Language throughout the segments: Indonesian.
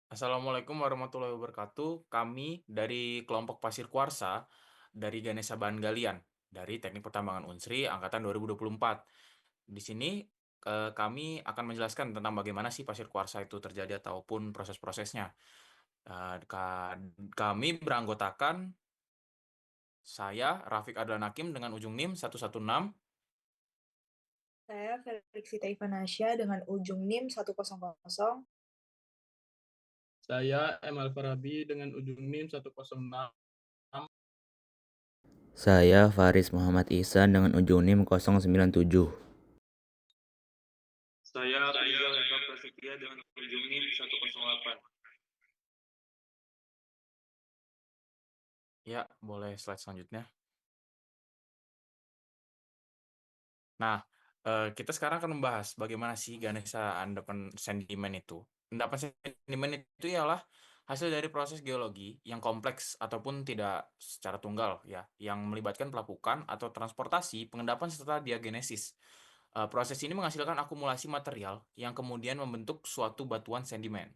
Assalamualaikum warahmatullahi wabarakatuh. Kami dari kelompok Pasir Kuarsa dari Ganesha Bahan Galian dari Teknik Pertambangan Unsri angkatan 2024. Di sini kami akan menjelaskan tentang bagaimana sih pasir kuarsa itu terjadi ataupun proses-prosesnya. Kami beranggotakan saya Rafiq Adlan Hakim dengan ujung NIM 116. Saya Felixita Ivanasya dengan ujung NIM 100. Saya Emal Farabi dengan ujung NIM 106. Saya Faris Muhammad Ihsan dengan ujung NIM 097. Saya Rizal Eka Prasetya dengan ujung NIM 108. Ya, boleh slide selanjutnya. Nah, kita sekarang akan membahas bagaimana sih Ganesha Endapan Sedimen itu. Endapan sedimen itu ialah hasil dari proses geologi yang kompleks ataupun tidak secara tunggal ya, yang melibatkan pelapukan atau transportasi, pengendapan serta diagenesis. Proses ini menghasilkan akumulasi material yang kemudian membentuk suatu batuan sedimen.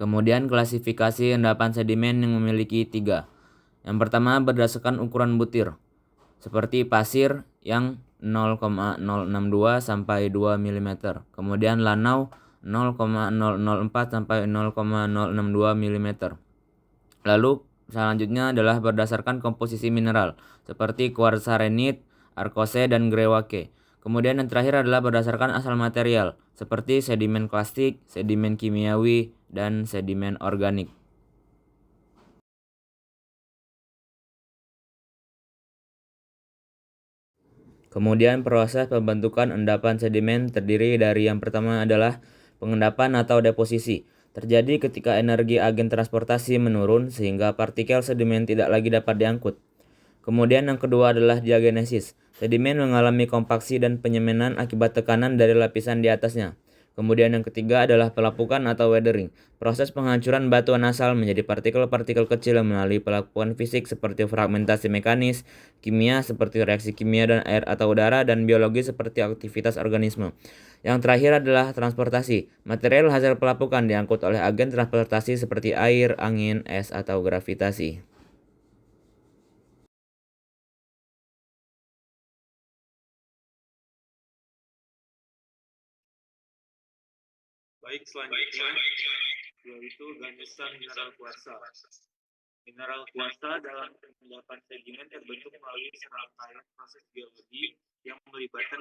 Kemudian klasifikasi endapan sedimen yang memiliki 3. Yang pertama berdasarkan ukuran butir, seperti pasir yang 0,062 sampai 2 mm. Kemudian lanau 0,004 sampai 0,062 mm. Lalu selanjutnya adalah berdasarkan komposisi mineral, seperti kuarsarenit, arkose, dan grewake. Kemudian yang terakhir adalah berdasarkan asal material, seperti sedimen plastik, sedimen kimiawi, dan sedimen organik. Kemudian proses pembentukan endapan sedimen terdiri dari yang pertama adalah pengendapan atau deposisi. Terjadi ketika energi agen transportasi menurun sehingga partikel sedimen tidak lagi dapat diangkut. Kemudian yang kedua adalah diagenesis. Sedimen mengalami kompaksi dan penyemanan akibat tekanan dari lapisan di atasnya. Kemudian yang ketiga adalah pelapukan atau weathering. Proses penghancuran batuan asal menjadi partikel-partikel kecil yang melalui pelapukan fisik seperti fragmentasi mekanis, kimia seperti reaksi kimia dan air atau udara, dan biologi seperti aktivitas organisme. Yang terakhir adalah transportasi. Material hasil pelapukan diangkut oleh agen transportasi seperti air, angin, es, atau gravitasi. Baik, selanjutnya yaitu Ganesha mineral kuarsa. Mineral kuarsa dalam endapan sedimen terbentuk melalui serangkaian proses geologi yang melibatkan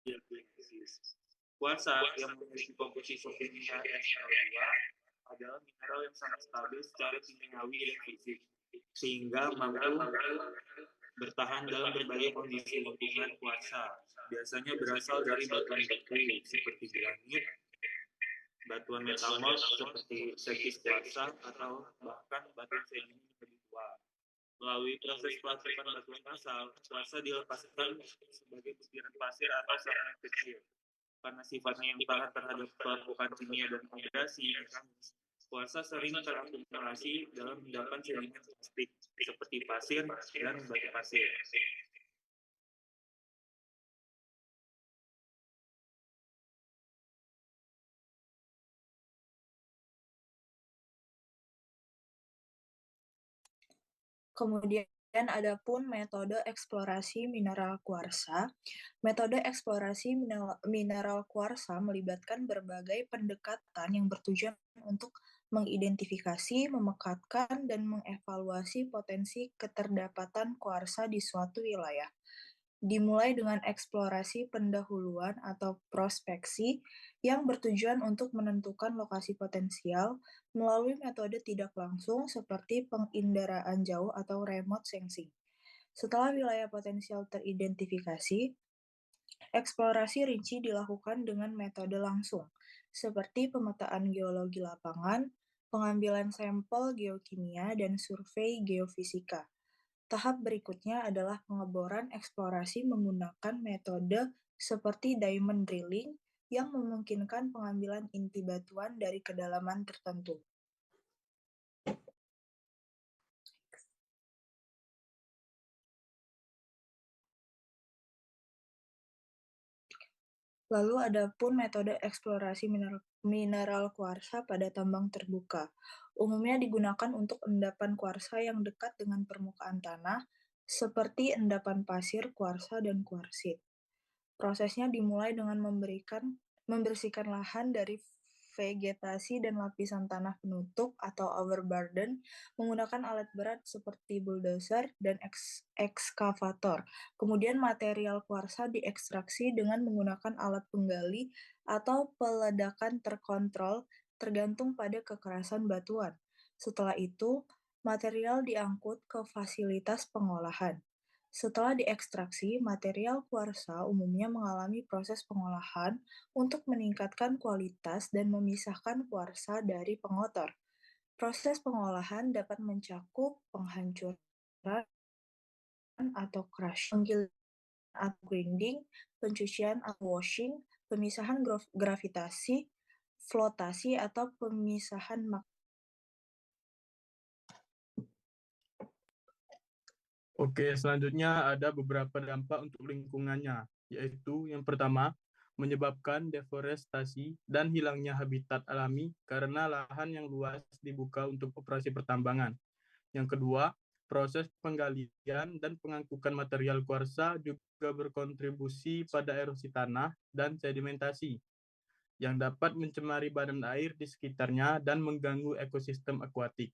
diagenesis. Kuarsa yang memiliki komposisi kimia SO2 adalah mineral yang sangat stabil secara kimiawi dan fisik, sehingga mampu bertahan dalam berbagai kondisi lingkungan. Kuarsa biasanya berasal dari batuan batu seperti granit, batuan metamorf seperti sekis kuarsa, atau bahkan batuan sedimen lebih tua. Melalui proses pelapukan batuan asal, kuarsa dilepaskan sebagai butiran pasir atau sedimen kecil. Karena sifatnya yang tahan terhadap pelapukan kimia dan abrasi mekanis, kuarsa sering terakumulasi dalam endapan sedimen plastik seperti pasir dan batu pasir. Kemudian ada pun metode eksplorasi mineral kuarsa. Metode eksplorasi mineral kuarsa melibatkan berbagai pendekatan yang bertujuan untuk mengidentifikasi, memekatkan, dan mengevaluasi potensi keterdapatan kuarsa di suatu wilayah. Dimulai dengan eksplorasi pendahuluan atau prospeksi yang bertujuan untuk menentukan lokasi potensial melalui metode tidak langsung seperti penginderaan jauh atau remote sensing. Setelah wilayah potensial teridentifikasi, eksplorasi rinci dilakukan dengan metode langsung, seperti pemetaan geologi lapangan, pengambilan sampel geokimia, dan survei geofisika. Tahap berikutnya adalah pengeboran eksplorasi menggunakan metode seperti diamond drilling yang memungkinkan pengambilan inti batuan dari kedalaman tertentu. Lalu ada pun metode eksplorasi mineral kuarsa pada tambang terbuka. Umumnya digunakan untuk endapan kuarsa yang dekat dengan permukaan tanah, seperti endapan pasir, kuarsa, dan kuarsit. Prosesnya dimulai dengan membersihkan lahan dari vegetasi dan lapisan tanah penutup atau overburden menggunakan alat berat seperti bulldozer dan ekskavator. Kemudian material kuarsa diekstraksi dengan menggunakan alat penggali atau peledakan terkontrol tergantung pada kekerasan batuan. Setelah itu, material diangkut ke fasilitas pengolahan. Setelah diekstraksi, material kuarsa umumnya mengalami proses pengolahan untuk meningkatkan kualitas dan memisahkan kuarsa dari pengotor. Proses pengolahan dapat mencakup penghancuran atau crush, penggilingan atau grinding, pencucian atau washing, pemisahan gravitasi, flotasi atau pemisahan Oke, selanjutnya ada beberapa dampak untuk lingkungannya, yaitu yang pertama, menyebabkan deforestasi dan hilangnya habitat alami karena lahan yang luas dibuka untuk operasi pertambangan. Yang kedua, proses penggalian dan pengangkutan material kuarsa juga berkontribusi pada erosi tanah dan sedimentasi yang dapat mencemari badan air di sekitarnya dan mengganggu ekosistem akuatik.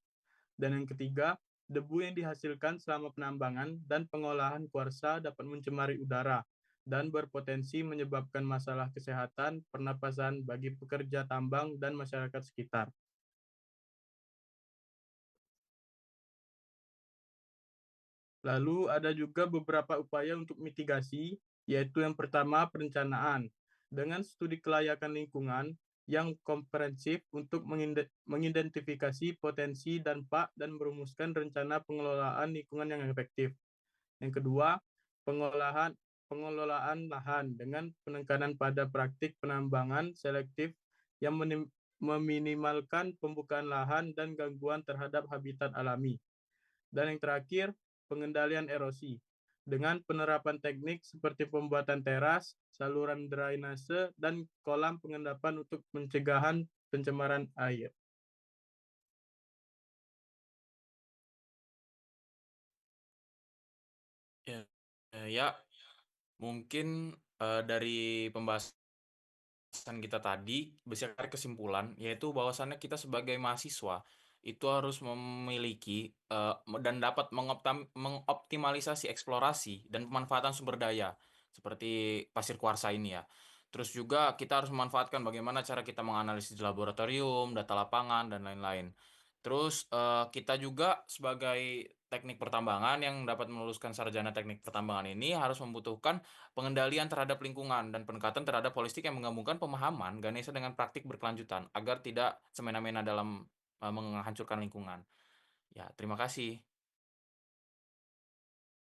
Dan yang ketiga, debu yang dihasilkan selama penambangan dan pengolahan kuarsa dapat mencemari udara dan berpotensi menyebabkan masalah kesehatan pernapasan bagi pekerja tambang dan masyarakat sekitar. Lalu ada juga beberapa upaya untuk mitigasi, yaitu yang pertama perencanaan. Dengan studi kelayakan lingkungan yang komprehensif untuk mengidentifikasi potensi dampak dan merumuskan rencana pengelolaan lingkungan yang efektif. Yang kedua, pengelolaan lahan dengan penekanan pada praktik penambangan selektif yang meminimalkan pembukaan lahan dan gangguan terhadap habitat alami. Dan yang terakhir, pengendalian erosi dengan penerapan teknik seperti pembuatan teras, saluran drainase, dan kolam pengendapan untuk pencegahan pencemaran air. Ya, mungkin dari pembahasan kita tadi bisa tarik kesimpulan, yaitu bahwasannya kita sebagai mahasiswa itu harus memiliki dan dapat mengoptimalisasi eksplorasi dan pemanfaatan sumber daya seperti pasir kuarsa ini ya. Terus juga kita harus memanfaatkan bagaimana cara kita menganalisis di laboratorium, data lapangan dan lain-lain. Terus kita juga sebagai teknik pertambangan yang dapat meluluskan sarjana teknik pertambangan ini harus membutuhkan pengendalian terhadap lingkungan dan pendekatan terhadap holistik yang menggabungkan pemahaman Ganesha dengan praktik berkelanjutan agar tidak semena-mena dalam menghancurkan lingkungan. Ya, terima kasih.